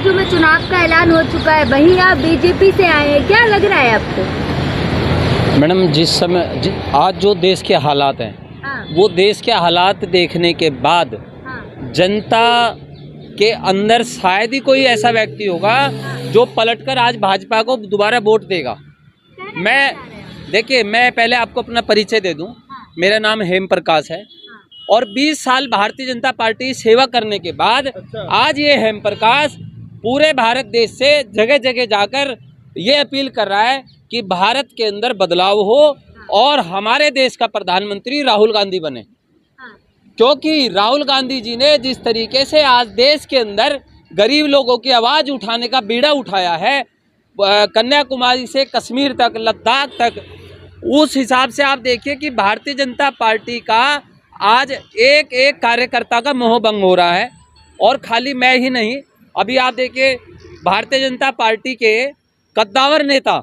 राज्यों में चुनाव का ऐलान हो चुका है, वहीं आप बीजेपी से आए हैं, क्या लग रहा है आपको? मैडम, जिस समय आज जो देश के हालात हैं, हाँ, वो देश के हालात देखने के बाद हाँ, जनता के अंदर शायद ही कोई ऐसा व्यक्ति होगा जो पलटकर आज भाजपा को दोबारा वोट देगा। कहना मैं क्या चाह रहे हैं देखिए, मैं पहले आपको अपना परिचय दे दूं। हाँ, मेरा नाम हेम प्रकाश है हाँ, और 20 साल भारतीय जनता पार्टी सेवा करने के बाद आज ये हेम प्रकाश पूरे भारत देश से जगह जगह जाकर ये अपील कर रहा है कि भारत के अंदर बदलाव हो और हमारे देश का प्रधानमंत्री राहुल गांधी बने। हाँ, क्योंकि राहुल गांधी जी ने जिस तरीके से आज देश के अंदर गरीब लोगों की आवाज़ उठाने का बीड़ा उठाया है, कन्याकुमारी से कश्मीर तक, लद्दाख तक, उस हिसाब से आप देखिए कि भारतीय जनता पार्टी का आज एक एक कार्यकर्ता का मोह भंग हो रहा है। और खाली मैं ही नहीं, अभी आप देखिए भारतीय जनता पार्टी के कद्दावर नेता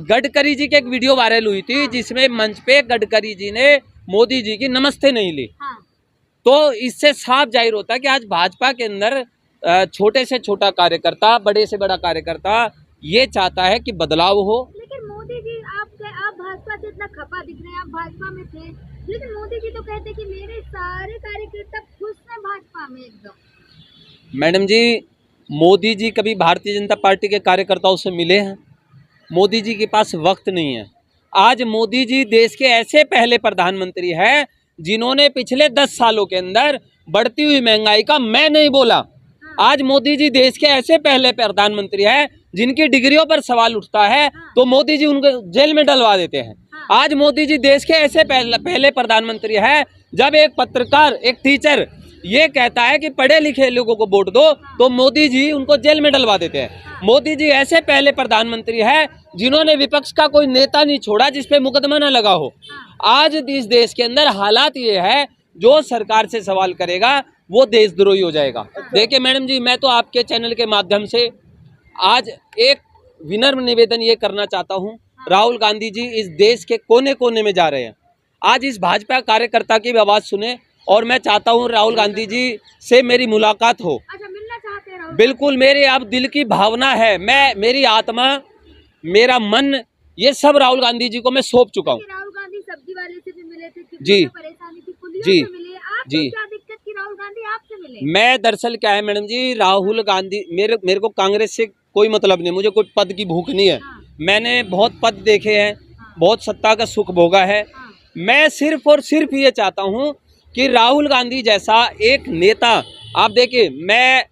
गडकरी जी की एक वीडियो वायरल हुई थी जिसमें मंच पे गडकरी जी ने मोदी जी की नमस्ते नहीं ली। हाँ, तो इससे साफ जाहिर होता है कि आज भाजपा के अंदर छोटे से छोटा कार्यकर्ता, बड़े से बड़ा कार्यकर्ता ये चाहता है कि बदलाव हो। लेकिन मोदी जी आप भाजपा से इतना खफा दिख रहे हैं, आप भाजपा में थे, लेकिन मोदी जी तो कहते हैं कि मेरे सारे कार्यकर्ता खुश हैं भाजपा में एकदम। मैडम जी, मोदी जी कभी भारतीय जनता पार्टी के कार्यकर्ताओं से मिले हैं? मोदी जी के पास वक्त नहीं है। आज मोदी जी देश के ऐसे पहले प्रधानमंत्री हैं जिन्होंने पिछले 10 सालों के अंदर बढ़ती हुई महंगाई का मैं नहीं बोला। आज मोदी जी देश के ऐसे पहले प्रधानमंत्री हैं जिनकी डिग्रियों पर सवाल उठता है तो मोदी जी उनको जेल में डलवा देते हैं। आज मोदी जी देश के ऐसे पहले प्रधानमंत्री हैं जब एक पत्रकार, एक टीचर ये कहता है कि पढ़े लिखे लोगों को वोट दो तो मोदी जी उनको जेल में डलवा देते हैं। मोदी जी ऐसे पहले प्रधानमंत्री हैं जिन्होंने विपक्ष का कोई नेता नहीं छोड़ा जिस पे मुकदमा न लगा हो। आज इस देश के अंदर हालात ये है, जो सरकार से सवाल करेगा वो देशद्रोही हो जाएगा। देखिए मैडम जी, मैं तो आपके चैनल के माध्यम से आज एक विनम्र निवेदन ये करना चाहता हूँ, राहुल गांधी जी इस देश के कोने कोने में जा रहे हैं। आज इस भाजपा कार्यकर्ता की भी आवाज़ सुने और मैं चाहता हूँ राहुल गांधी जी से मेरी मुलाकात हो। अच्छा, मिलना चाहते हैं राहुल? बिल्कुल, मेरे अब दिल की भावना है, मेरी आत्मा, मेरा मन, ये सब राहुल गांधी जी को मैं सौंप चुका हूँ। राहुल गांधी सब्जी वाले से भी मिले थे, जी, परेशानी थी, पुलियों जी, से मिले, आपको जी। क्या दिक्कत की राहुल गांधी आपसे मिले? मैं दरअसल क्या है मैडम जी, राहुल गांधी, मेरे को कांग्रेस से कोई मतलब नहीं, मुझे कोई पद की भूख नहीं है। हाँ, मैंने बहुत पद देखे हैं, हाँ, बहुत सत्ता का सुख भोगा है। हाँ, मैं सिर्फ और सिर्फ ये चाहता हूँ कि राहुल गांधी जैसा एक नेता, आप देखिए, मैं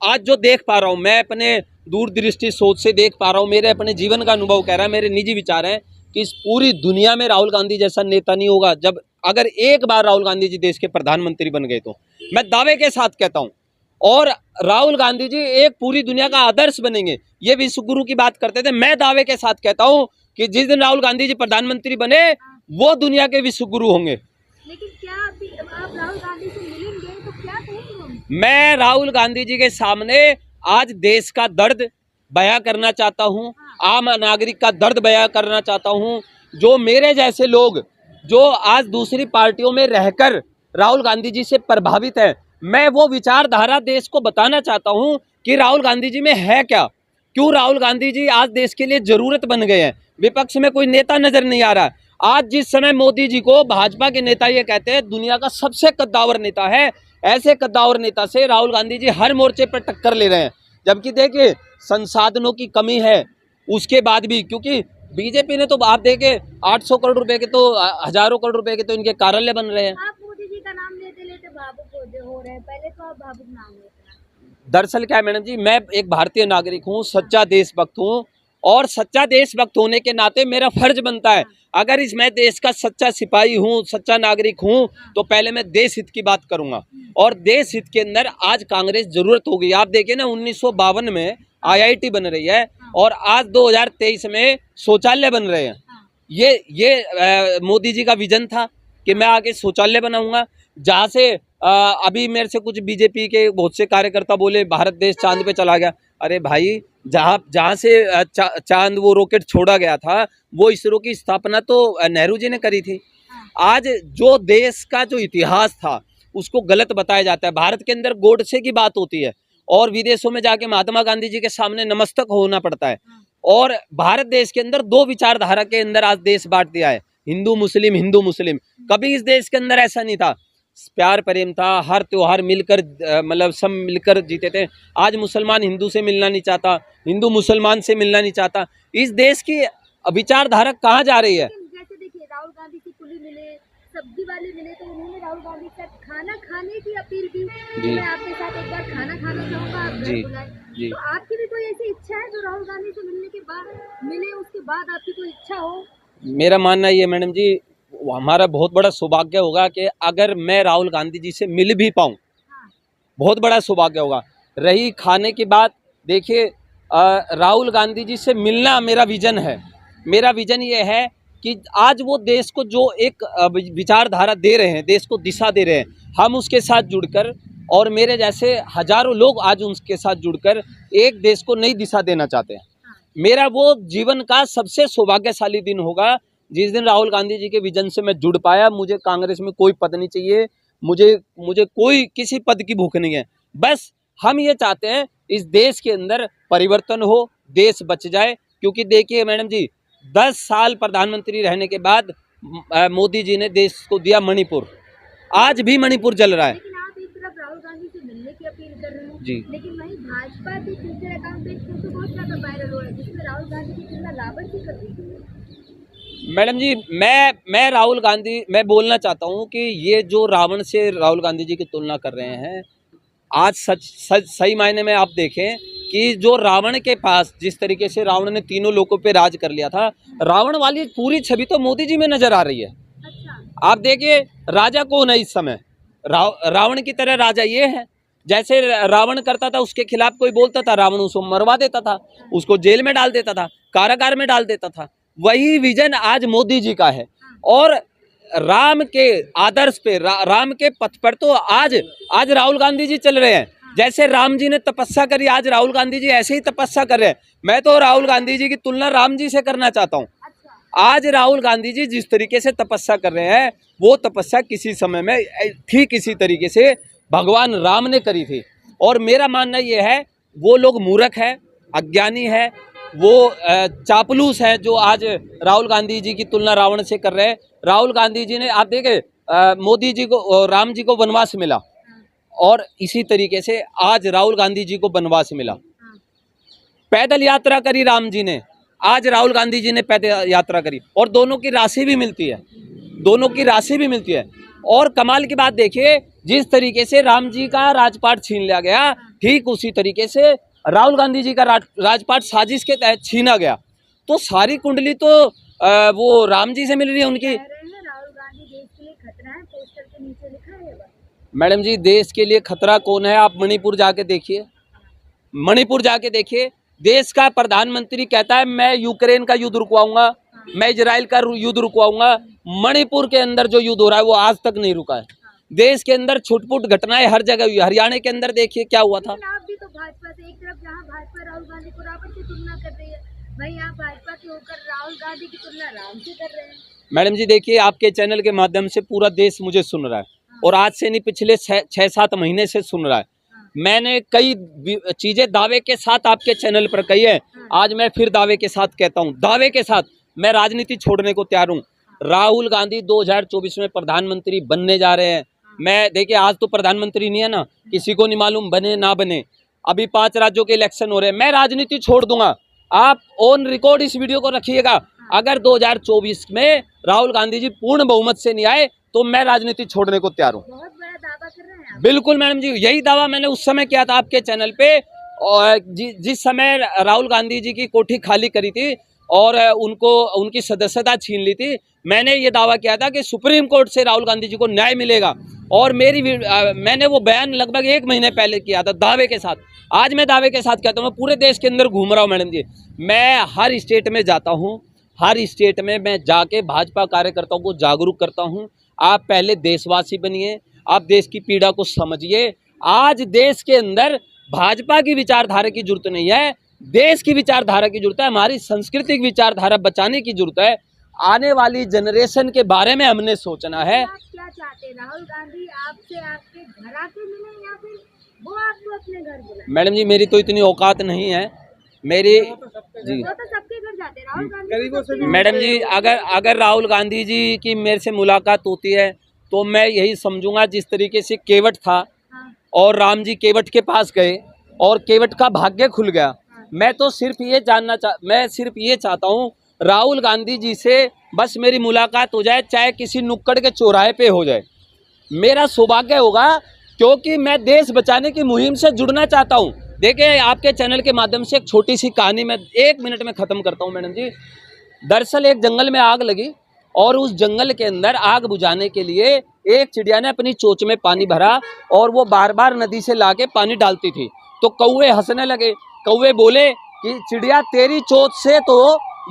आज जो देख पा रहा हूँ, मैं अपने दूरदृष्टि सोच से देख पा रहा हूँ, मेरे अपने जीवन का अनुभव कह रहा है, मेरे निजी विचार हैं कि इस पूरी दुनिया में राहुल गांधी जैसा नेता नहीं होगा। जब अगर एक बार राहुल गांधी जी देश के प्रधानमंत्री बन गए तो मैं दावे के साथ कहता हूँ, और राहुल गांधी जी एक पूरी दुनिया का आदर्श बनेंगे। ये विश्व गुरु की बात करते थे, मैं दावे के साथ कहता हूँ कि जिस दिन राहुल गांधी जी प्रधानमंत्री बने वो दुनिया के विश्व गुरु होंगे। लेकिन क्या आप राहुल गांधी से मिलेंगे तो क्या कहेंगे? मैं राहुल गांधी जी के सामने आज देश का दर्द बयां करना चाहता हूं, आम नागरिक का दर्द बयां करना चाहता हूं, जो मेरे जैसे लोग जो आज दूसरी पार्टियों में रहकर राहुल गांधी जी से प्रभावित हैं, मैं वो विचारधारा देश को बताना चाहता हूं कि राहुल गांधी जी में है क्या, क्यों राहुल गांधी जी आज देश के लिए जरूरत बन गए हैं। विपक्ष में कोई नेता नजर नहीं आ रहा। आज जिस समय मोदी जी को भाजपा के नेता ये कहते हैं दुनिया का सबसे कद्दावर नेता है, ऐसे कद्दावर नेता से राहुल गांधी जी हर मोर्चे पर टक्कर ले रहे हैं। जबकि देखिए संसाधनों की कमी है, उसके बाद भी, क्योंकि बीजेपी ने तो आप देखे 800 करोड़ रुपए के, तो हजारों करोड़ रुपए के तो इनके कार्यालय बन रहे हैं। आप मोदी जी का नाम लेते लेते भावुक हो रहे हैं, पहले तो आप भावुक नाम लेते हैं। दरअसल क्या है मैडम जी, मैं एक भारतीय नागरिक हूँ, सच्चा देशभक्त हूँ, और सच्चा देशभक्त होने के नाते मेरा फर्ज बनता है, अगर इस मैं देश का सच्चा सिपाही हूँ, सच्चा नागरिक हूँ, तो पहले मैं देश हित की बात करूंगा। और देश हित के अंदर आज कांग्रेस जरूरत होगी। आप देखिए ना, 1952 में IIT बन रही है और आज 2023 में शौचालय बन रहे हैं। ये मोदी जी का विजन था कि मैं आगे शौचालय बनाऊंगा, जहाँ से अभी मेरे से कुछ बीजेपी के बहुत से कार्यकर्ता बोले भारत देश चांद पे चला गया। अरे भाई, जहाँ से चांद वो रॉकेट छोड़ा गया था, वो इसरो की स्थापना तो नेहरू जी ने करी थी। आज जो देश का जो इतिहास था उसको गलत बताया जाता है। भारत के अंदर गोडसे की बात होती है और विदेशों में जाके महात्मा गांधी जी के सामने नमस्तक होना पड़ता है। और भारत देश के अंदर दो विचारधारा के अंदर आज देश बांट दिया है, हिंदू मुस्लिम। कभी इस देश के अंदर ऐसा नहीं था, प्यार प्रेम था, हर त्योहार मिलकर मतलब सब मिलकर जीते थे। आज मुसलमान हिंदू से मिलना नहीं चाहता, हिंदू मुसलमान से मिलना नहीं चाहता। इस देश की विचारधारा कहाँ जा रही है? जैसे देखिए राहुल गांधी की कुली मिले, सब्जी वाले मिले, तो उन्होंने राहुल गांधी से खाना खाने की अपील की कि मैं आपके साथ एक बार खाना खाना चाहूँगा, आप घर बुलाएं। तो आपकी भी कोई ऐसी इच्छा है जो राहुल गांधी से मिलने के बाद मिले, उसके बाद आपकी कोई इच्छा हो? मेरा मानना ये मैडम जी, हमारा बहुत बड़ा सौभाग्य होगा कि अगर मैं राहुल गांधी जी से मिल भी पाऊँ, बहुत बड़ा सौभाग्य होगा। रही खाने की बात, देखिए राहुल गांधी जी से मिलना मेरा विजन है। मेरा विजन ये है कि आज वो देश को जो एक विचारधारा दे रहे हैं, देश को दिशा दे रहे हैं, हम उसके साथ जुड़कर, और मेरे जैसे हजारों लोग आज उनके साथ जुड़कर एक देश को नई दिशा देना चाहते हैं। मेरा वो जीवन का सबसे सौभाग्यशाली दिन होगा जिस दिन राहुल गांधी जी के विजन से मैं जुड़ पाया। मुझे कांग्रेस में कोई पद नहीं चाहिए, मुझे कोई किसी पद की भूख नहीं है। बस हम ये चाहते हैं इस देश के अंदर परिवर्तन हो, देश बच जाए। क्योंकि देखिए मैडम जी, 10 साल प्रधानमंत्री रहने के बाद मोदी जी ने देश को दिया मणिपुर, आज भी मणिपुर जल रहा है। लेकिन आप एक तरफ राहुल गांधी से मिलने की अपील कर रहे हैं जी, लेकिन वहीं भाजपा के ट्विटर अकाउंट पे एक फोटो बहुत ज्यादा वायरल हो रहा है जिसमें राहुल गांधी की तुलना रावण से कर दी गई है। मैडम जी, मैं राहुल गांधी, मैं बोलना चाहता हूँ कि ये जो रावण से राहुल गांधी जी की तुलना कर रहे हैं, आज सही मायने में आप देखें कि जो रावण के पास जिस तरीके से रावण ने तीनों लोगों पे राज कर लिया था, रावण वाली पूरी छवि तो मोदी जी में नजर आ रही है। अच्छा। आप देखिए राजा कौन है इस समय, रावण की तरह राजा ये है। जैसे रावण करता था, उसके खिलाफ कोई बोलता था, रावण उसको मरवा देता था, उसको जेल में डाल देता था, कारागार में डाल देता था। वही विजन आज मोदी जी का है। और राम के आदर्श पे, राम के पथ पर तो आज राहुल गांधी जी चल रहे हैं। जैसे राम जी ने तपस्या करी, आज राहुल गांधी जी ऐसे ही तपस्या कर रहे हैं। मैं तो राहुल गांधी जी की तुलना राम जी से करना चाहता हूँ। आज राहुल गांधी जी जिस तरीके से तपस्या कर रहे हैं, वो तपस्या किसी समय में ठीक इसी तरीके से भगवान राम ने करी थी। और मेरा मानना ये है, वो लोग मूर्ख है, अज्ञानी है, वो चापलूस है जो आज राहुल गांधी जी की तुलना रावण से कर रहे हैं। राहुल गांधी जी ने, आप देखे मोदी जी को, राम जी को वनवास मिला, और इसी तरीके से आज राहुल गांधी जी को वनवास मिला। पैदल यात्रा करी राम जी ने, आज राहुल गांधी जी ने पैदल यात्रा करी, और दोनों की राशि भी मिलती है, दोनों की राशि भी मिलती है। और कमाल की बात देखिए, जिस तरीके से राम जी का राजपाट छीन लिया गया, ठीक उसी तरीके से राहुल गांधी जी का राजपाट साजिश के तहत छीना गया। तो सारी कुंडली तो वो राम जी से मिल रही है उनकी। राहुल गांधी देश के लिए खतरा है, पोस्टर के नीचे लिखा है। मैडम जी, देश के लिए खतरा कौन है? आप मणिपुर जाके देखिए, मणिपुर जाके देखिए। देश का प्रधानमंत्री कहता है मैं यूक्रेन का युद्ध रुकवाऊंगा, मैं इजराइल का युद्ध रुकवाऊंगा। मणिपुर के अंदर जो युद्ध हो रहा है वो आज तक नहीं रुका है। देश के अंदर छुटपुट घटनाएं हर जगह हुई। हरियाणा के अंदर देखिए क्या हुआ था। आप भी तो भाजपा से, एक तरफ जहां भाजपा राहुल गांधी को रावण से तुलना कर रही है, वहीं आप भाजपा के होकर राहुल गांधी की तुलना राम से कर रहे हैं। मैडम जी देखिए, आपके चैनल के माध्यम से पूरा देश मुझे सुन रहा है, और आज से नहीं, पिछले 6-7 महीने से सुन रहा है। मैंने कई चीजें दावे के साथ आपके चैनल पर कही है, आज मैं फिर दावे के साथ कहता हूँ, दावे के साथ मैं राजनीति छोड़ने को तैयार हूँ। राहुल गांधी 2024 में प्रधानमंत्री बनने जा रहे हैं। मैं देखिए, आज तो प्रधानमंत्री नहीं है ना, किसी को नहीं मालूम बने ना बने, अभी 5 राज्यों के इलेक्शन हो रहे हैं। मैं राजनीति छोड़ दूंगा, आप ऑन रिकॉर्ड इस वीडियो को रखिएगा। अगर 2024 में राहुल गांधी जी पूर्ण बहुमत से नहीं आए तो मैं राजनीति छोड़ने को तैयार हूँ। बहुत बड़ा दावा कर रहे हैं आप। बिल्कुल मैडम जी, यही दावा मैंने उस समय किया था आपके चैनल पे, और जिस समय राहुल गांधी जी की कोठी खाली करी थी और उनकी सदस्यता छीन ली थी, मैंने ये दावा किया था कि सुप्रीम कोर्ट से राहुल गांधी जी को न्याय मिलेगा। और मैंने वो बयान लगभग 1 महीने पहले किया था दावे के साथ। आज मैं दावे के साथ कहता हूँ, मैं पूरे देश के अंदर घूम रहा हूँ मैडम जी, मैं हर स्टेट में जाता हूँ, हर स्टेट में मैं जाके भाजपा कार्यकर्ताओं को जागरूक करता हूँ। आप पहले देशवासी बनिए, आप देश की पीड़ा को समझिए। आज देश के अंदर भाजपा की विचारधारा की जरूरत नहीं है, देश की विचारधारा की जरूरत है, हमारी सांस्कृतिक विचारधारा बचाने की जरूरत है। आने वाली जनरेशन के बारे में हमने सोचना है। आप क्या चाहते हैं, राहुल गांधी आपसे आपके घर आके मिले या फिर वो आपको अपने घर बुलाए। मैडम जी मेरी तो इतनी औकात नहीं है मेरी जी। वो तो सबके घर जाते हैं, राहुल गांधी तो सबके घर मैडम जी अगर राहुल गांधी जी की मेरे से मुलाकात होती है तो मैं यही समझूंगा जिस तरीके से केवट था हाँ, और राम जी केवट के पास गए और केवट का भाग्य खुल गया। मैं तो सिर्फ ये चाहता हूँ राहुल गांधी जी से बस मेरी मुलाकात हो जाए, चाहे किसी नुक्कड़ के चौराहे पे हो जाए, मेरा सौभाग्य होगा, क्योंकि मैं देश बचाने की मुहिम से जुड़ना चाहता हूँ। देखिए आपके चैनल के माध्यम से एक छोटी सी कहानी मैं 1 मिनट में ख़त्म करता हूँ मैडम जी। दरअसल एक जंगल में आग लगी और उस जंगल के अंदर आग बुझाने के लिए एक चिड़िया ने अपनी चोंच में पानी भरा और वो बार बार नदी से लाके पानी डालती थी। तो कौवे हंसने लगे। कौवे बोले कि चिड़िया तेरी चोंच से तो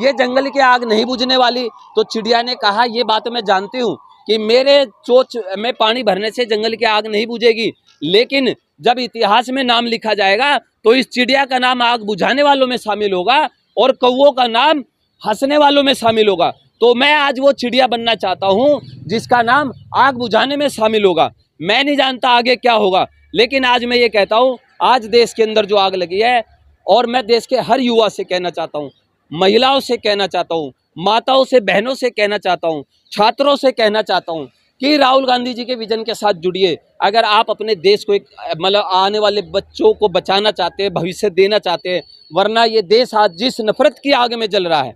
ये जंगल की आग नहीं बुझने वाली। तो चिड़िया ने कहा ये बात मैं जानती हूँ कि मेरे चोंच में पानी भरने से जंगल की आग नहीं बुझेगी, लेकिन जब इतिहास में नाम लिखा जाएगा तो इस चिड़िया का नाम आग बुझाने वालों में शामिल होगा और कौवों का नाम हंसने वालों में शामिल होगा। तो मैं आज वो चिड़िया बनना चाहता हूँ जिसका नाम आग बुझाने में शामिल होगा। मैं नहीं जानता आगे क्या होगा, लेकिन आज मैं ये कहता हूँ आज देश के अंदर जो आग लगी है, और मैं देश के हर युवा से कहना चाहता हूँ, महिलाओं से कहना चाहता हूँ, माताओं से बहनों से कहना चाहता हूँ, छात्रों से कहना चाहता हूँ कि राहुल गांधी जी के विजन के साथ जुड़िए। अगर आप अपने देश को एक मतलब आने वाले बच्चों को बचाना चाहते हैं, भविष्य देना चाहते हैं, वरना ये देश आज जिस नफरत की आग में जल रहा है,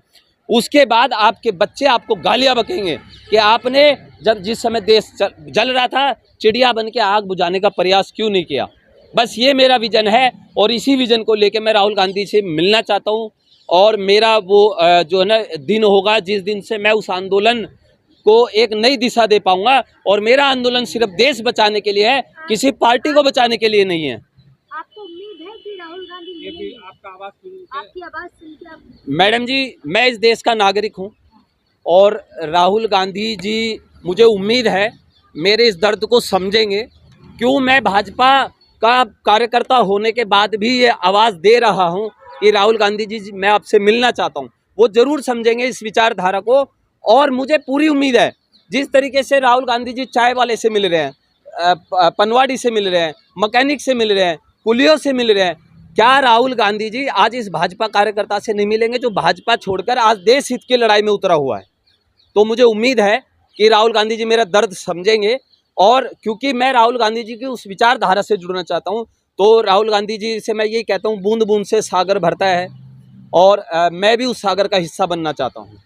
उसके बाद आपके बच्चे आपको गालियां बकेंगे कि आपने जब जिस समय देश जल रहा था चिड़िया बन के आग बुझाने का प्रयास क्यों नहीं किया। बस ये मेरा विजन है और इसी विजन को लेकर मैं राहुल गांधी से मिलना चाहता हूँ। और मेरा वो जो है ना दिन होगा जिस दिन से मैं उस आंदोलन को एक नई दिशा दे पाऊंगा। और मेरा आंदोलन सिर्फ देश बचाने के लिए है, किसी पार्टी को बचाने के लिए नहीं है। आपको उम्मीद है कि राहुल गांधी मिलेंगे? आपकी आवाज सुन के आप मैडम जी मैं इस देश का नागरिक हूँ और राहुल गांधी जी मुझे उम्मीद है मेरे इस दर्द को समझेंगे। क्यों मैं भाजपा का कार्यकर्ता होने के बाद भी ये आवाज़ दे रहा हूँ कि राहुल गांधी जी मैं आपसे मिलना चाहता हूँ, वो ज़रूर समझेंगे इस विचारधारा को। और मुझे पूरी उम्मीद है जिस तरीके से राहुल गांधी जी चाय वाले से मिल रहे हैं, पनवाड़ी से मिल रहे हैं, मैकेनिक से मिल रहे हैं, कुलियों से मिल रहे हैं, क्या राहुल गांधी जी आज इस भाजपा कार्यकर्ता से नहीं मिलेंगे जो भाजपा छोड़कर आज देश हित की लड़ाई में उतरा हुआ है। तो मुझे उम्मीद है कि राहुल गांधी जी मेरा दर्द समझेंगे। और क्योंकि मैं राहुल गांधी जी की उस विचारधारा से जुड़ना चाहता हूं, तो राहुल गांधी जी से मैं यही कहता हूं बूंद बूंद से सागर भरता है और मैं भी उस सागर का हिस्सा बनना चाहता हूं।